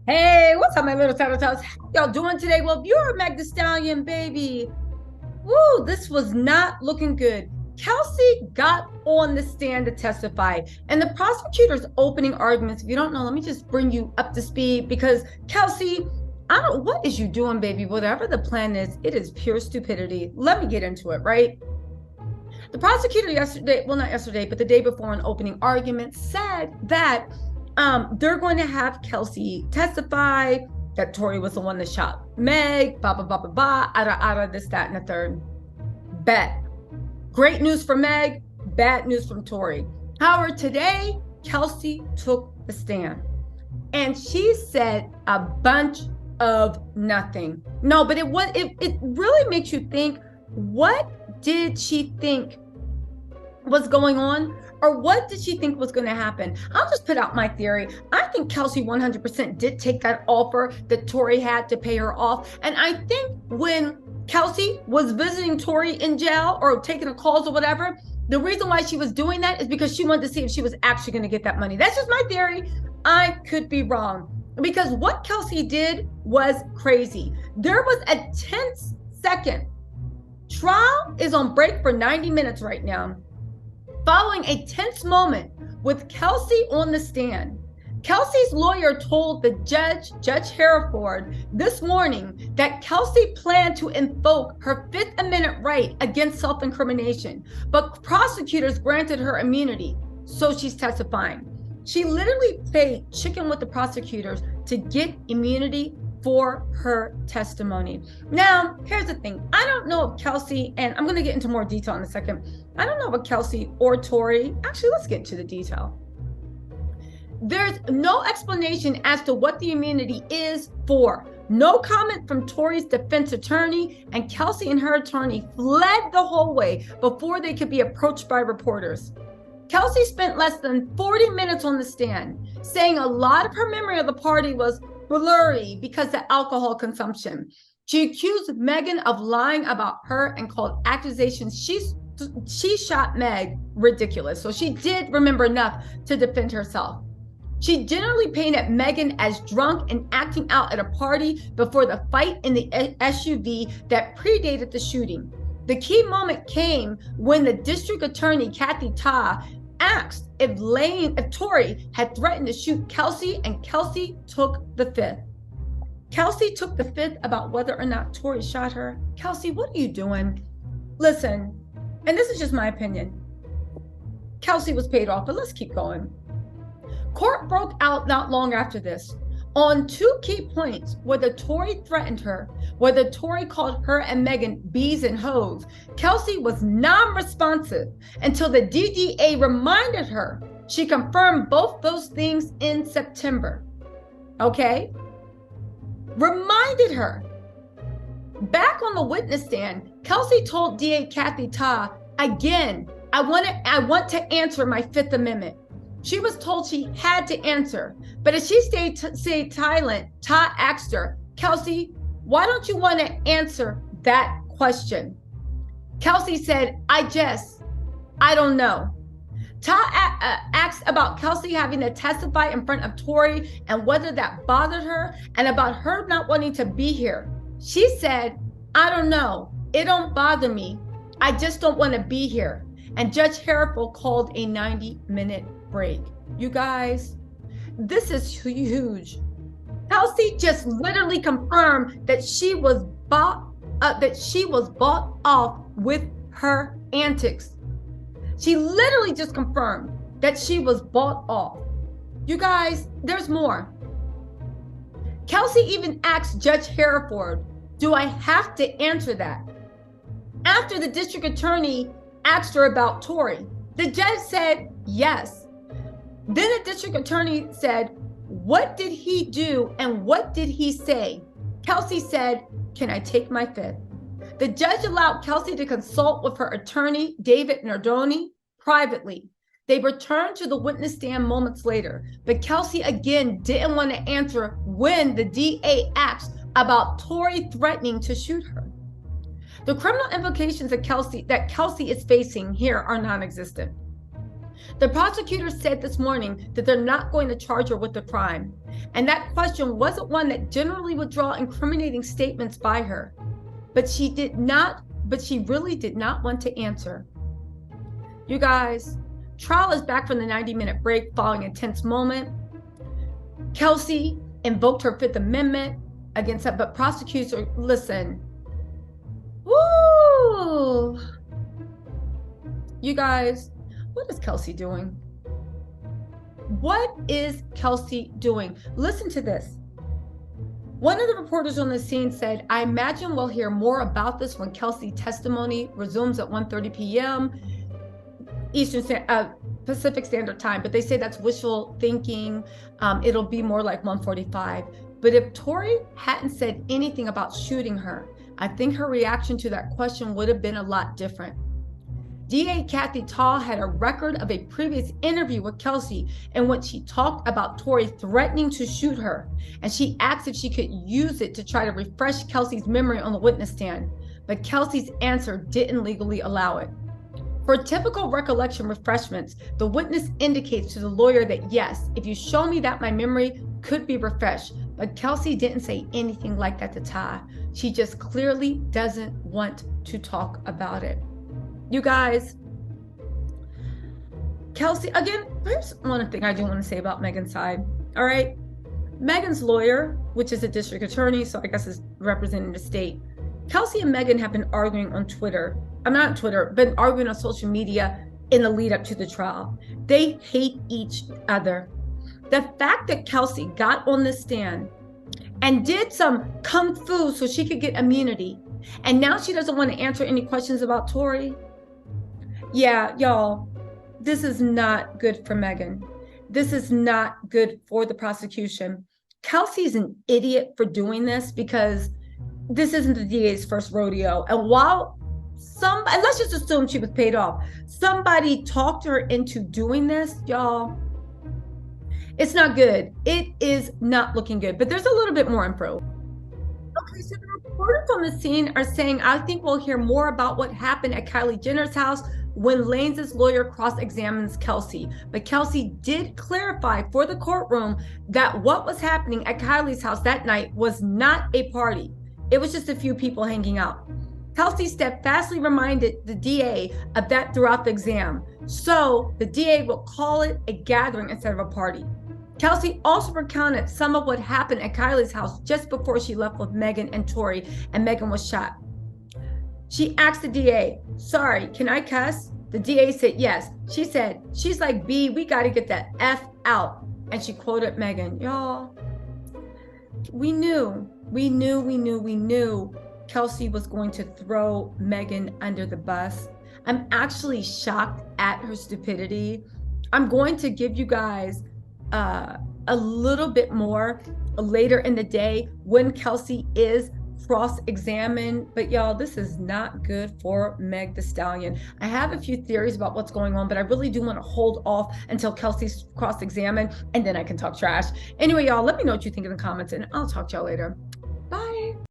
Hey, what's up, my little tattletales? How y'all doing today? Well, if you're a Meg the Stallion, baby, woo, this was not looking good. Kelsey got on the stand to testify, and the prosecutor's opening arguments, if you don't know, let me just bring you up to speed because Kelsey, I don't, what is you doing, baby? Whatever the plan is, it is pure stupidity. Let me get into it, right? The prosecutor yesterday, well, not yesterday, but the day before an opening argument said that they're going to have Kelsey testify that Tory was the one that shot Meg, blah, blah, blah, blah, blah, out of this, that, and the third. Bet. Great news for Meg, bad news from Tory. However, today, Kelsey took the stand and she said a bunch of nothing. No, but it really makes you think, what did she think was going on, or what did she think was going to happen? I'll just put out my theory. I think Kelsey 100% did take that offer that Tory had to pay her off. And I think when Kelsey was visiting Tory in jail or taking the calls or whatever, the reason why she was doing that is because she wanted to see if she was actually going to get that money. That's just my theory. I could be wrong, because what Kelsey did was crazy. There was a tense second. Trial is on break for 90 minutes right now, following a tense moment with Kelsey on the stand. Kelsey's lawyer told the Judge Hereford, this morning that Kelsey planned to invoke her Fifth Amendment right against self-incrimination, but prosecutors granted her immunity, so she's testifying. She literally played chicken with the prosecutors to get immunity for her testimony. Now, here's the thing. I don't know if Kelsey, and I'm going to get into more detail in a second. I don't know if Kelsey or Tory, actually, let's get into the detail. There's no explanation as to what the immunity is for. No comment from Tory's defense attorney, and Kelsey and her attorney fled the hallway before they could be approached by reporters. Kelsey spent less than 40 minutes on the stand, saying a lot of her memory of the party was blurry because of alcohol consumption. She accused Megan of lying about her and called accusations she shot Meg ridiculous. So she did remember enough to defend herself. She generally painted Megan as drunk and acting out at a party before the fight in the SUV that predated the shooting. The key moment came when the district attorney, Kathy Ta, asked if Tory had threatened to shoot Kelsey, and Kelsey took the fifth. Kelsey took the fifth about whether or not Tory shot her. Kelsey, what are you doing? Listen, and this is just my opinion. Kelsey was paid off, but let's keep going. Court broke out not long after this on two key points: whether Tory threatened her, whether Tory called her and Megan bees and hoes. Kelsey was non-responsive until the DDA reminded her. She confirmed both those things in September. Okay? Reminded her. Back on the witness stand, Kelsey told DA Kathy Ta, again, I want to answer my Fifth Amendment. She was told she had to answer, but as she stayed silent, Ta asked her, Kelsey, why don't you want to answer that question? Kelsey said, I don't know. Ta asked about Kelsey having to testify in front of Tory and whether that bothered her, and about her not wanting to be here. She said, I don't know. It don't bother me. I just don't want to be here. And Judge Hereford called a 90-minute break. You guys, this is huge. Kelsey just literally confirmed that she was bought off with her antics. She literally just confirmed that she was bought off. You guys, there's more. Kelsey even asked Judge Hereford, do I have to answer that? After the district attorney asked her about Tory, the judge said yes. Then the district attorney said, what did he do and what did he say? Kelsey said, can I take my fifth? The judge allowed Kelsey to consult with her attorney, David Nardoni, privately. They returned to the witness stand moments later, but Kelsey again didn't want to answer when the DA asked about Tory threatening to shoot her. The criminal implications of that Kelsey is facing here are non-existent. The prosecutor said this morning that they're not going to charge her with the crime. And that question wasn't one that generally would draw incriminating statements by her. But she really did not want to answer. You guys, trial is back from the 90-minute break following a tense moment. Kelsey invoked her Fifth Amendment against that, but prosecutors, listen. Woo! You guys, what is Kelsey doing? What is Kelsey doing? Listen to this. One of the reporters on the scene said, I imagine we'll hear more about this when Kelsey's testimony resumes at 1:30 p.m. Pacific Standard Time, but they say that's wishful thinking. It'll be more like 1:45. But if Tory hadn't said anything about shooting her, I think her reaction to that question would have been a lot different. DA Kathy Tall had a record of a previous interview with Kelsey in which she talked about Tory threatening to shoot her, and she asked if she could use it to try to refresh Kelsey's memory on the witness stand, but Kelsey's answer didn't legally allow it. For typical recollection refreshments, the witness indicates to the lawyer that yes, if you show me that, my memory could be refreshed, but Kelsey didn't say anything like that to Ty. She just clearly doesn't want to talk about it. You guys, Kelsey, again, here's one thing I do want to say about Megan's side. All right. Megan's lawyer, which is a district attorney, so I guess is representing the state. Kelsey and Megan have been arguing on Twitter. I'm not on Twitter, been arguing on social media in the lead up to the trial. They hate each other. The fact that Kelsey got on the stand and did some kung fu so she could get immunity, and now she doesn't want to answer any questions about Tory. Yeah, y'all, this is not good for Megan. This is not good for the prosecution. Kelsey's an idiot for doing this because this isn't the DA's first rodeo. And while and let's just assume she was paid off, somebody talked her into doing this, y'all, it's not good. It is not looking good, but there's a little bit more info. Okay, so the reporters on the scene are saying, I think we'll hear more about what happened at Kylie Jenner's house when Lanez's lawyer cross-examines Kelsey. But Kelsey did clarify for the courtroom that what was happening at Kylie's house that night was not a party. It was just a few people hanging out. Kelsey steadfastly reminded the DA of that throughout the exam. So the DA will call it a gathering instead of a party. Kelsey also recounted some of what happened at Kylie's house just before she left with Megan and Tory, and Megan was shot. She asked the DA, sorry, can I cuss? The DA said yes. She said, she's like, B, we got to get that F out. And she quoted Megan. Y'all, we knew Kelsey was going to throw Megan under the bus. I'm actually shocked at her stupidity. I'm going to give you guys a little bit more later in the day when Kelsey is cross-examined, but y'all, this is not good for Meg Thee Stallion. I have a few theories about what's going on, but I really do want to hold off until Kelsey's cross-examined, and then I can talk trash. Anyway, y'all, let me know what you think in the comments, and I'll talk to y'all later.